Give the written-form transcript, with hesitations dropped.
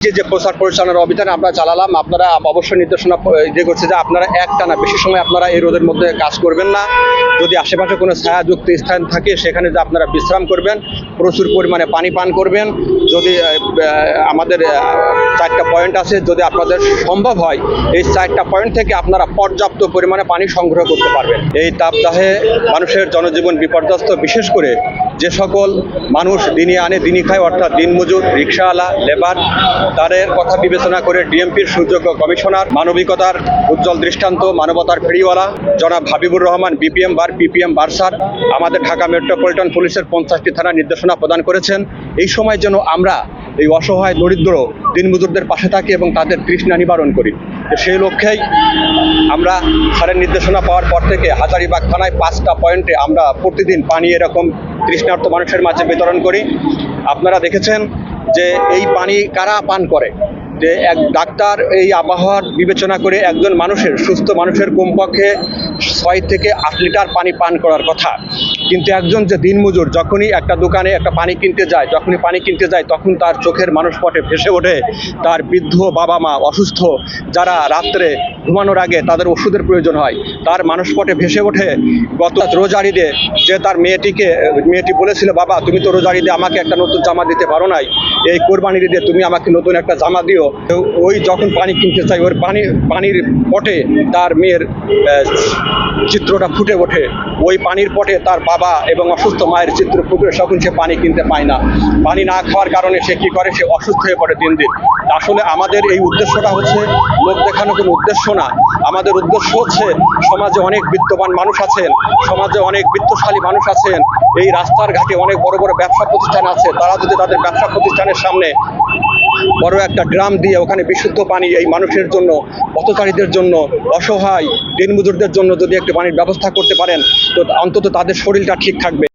যে প্রচার পরিচালনার অভিযান আমরা চালালাম, আপনারা অবশ্যই নির্দেশনা যে করছে যে আপনারা একটানা বেশি সময় আপনারা এই রোদের মধ্যে কাজ করবেন না। যদি আশেপাশে কোনো ছায়াযুক্ত স্থান থাকে সেখানে যে আপনারা বিশ্রাম করবেন, প্রচুর পরিমাণে পানি পান করবেন। যদি আমাদের 4টা পয়েন্ট আছে, যদি আপনাদের সম্ভব হয় এই 4টা পয়েন্ট থেকে আপনারা পর্যাপ্ত পরিমাণে পানি সংগ্রহ করতে পারবেন। এই তাপদাহে মানুষের জনজীবন বিপর্যস্ত, বিশেষ করে যে সকল মানুষ দিনে আনে দিনই খায়, অর্থাৎ দিনমজুর, রিক্সাওয়ালা, লেবার, তাদের কথা বিবেচনা করে ডিএমপির সুযোগ্য কমিশনার, মানবিকতার উজ্জ্বল দৃষ্টান্ত, মানবতার ফেরিওয়ালা জনাব হাবিবুর রহমান পিপিএম বার্সার আমাদের ঢাকা মেট্রোপলিটন পুলিশের 50টি থানা নির্দেশনা প্রদান করেছেন। এই সময় যেন আমরা এই অসহায় দরিদ্র দিনমজুরদের পাশে থাকি এবং তাদের তৃষ্ণা নিবারণ করি। সেই লক্ষ্যেই আমরা স্যারের নির্দেশনা পাওয়ার পর থেকে হাজারীবাগ থানায় 5টা পয়েন্টে আমরা প্রতিদিন পানি এরকম তৃষ্ণার্ত মানুষের মাঝে বিতরণ করি। আপনারা দেখেছেন যে এই পানি কারা পান করে, যে এক ডাক্তার এই আবহাওয়ার বিবেচনা করে একজন মানুষের, সুস্থ মানুষের কমপক্ষে 6 থেকে 8 লিটার পানি পান করার কথা। কিন্তু একজন যে দিনমজুর যখনই একটা দোকানে একটা পানি কিনতে যায়, তখন তার চোখের মানসপটে ভেসে ওঠে তার বৃদ্ধ বাবা মা, অসুস্থ যারা রাত্রে ঘুমানোর আগে তাদের ওষুধের প্রয়োজন হয়, তার মানসপটে ভেসে ওঠে গত রোজার ঈদে যে তার মেয়েটি বলেছিল, বাবা তুমি তো রোজার ঈদে আমাকে একটা নতুন জামা দিতে পারো নাই, এই কোরবানির ঈদে তুমি আমাকে নতুন একটা জামা দিও। ওই যখন পানি কিনতে চাই, ওর পানির পটে তার মেয়ের চিত্রটা ফুটে ওঠে, ওই পানির পটে তার বাবা এবং অসুস্থ মায়ের চিত্র ফুটে, তখন সে পানি কিনতে পায় না। পানি না খাওয়ার কারণে সে কি করে, সে অসুস্থ হয়ে পড়ে দিন দিন। আসলে আমাদের এই উদ্দেশ্যটা হচ্ছে লোক দেখানো কোনো উদ্দেশ্য না। আমাদের উদ্দেশ্য হচ্ছে সমাজে অনেক বিত্তবান মানুষ আছেন, সমাজে অনেক বিত্তশালী মানুষ আছেন, এই রাস্তার ঘাটে অনেক বড় বড় ব্যবসা প্রতিষ্ঠান আছে, তারা যদি তাদের ব্যবসা প্রতিষ্ঠানের সামনে বড় একটা ড্রাম দিয়ে ওখানে বিশুদ্ধ পানি এই মানুষের জন্য, পথচারীদের জন্য, অসহায় দিনমজুরদের জন্য যদি একটু পানির ব্যবস্থা করতে পারেন, তো অন্তত তাদের শরীরটা ঠিক থাকবে।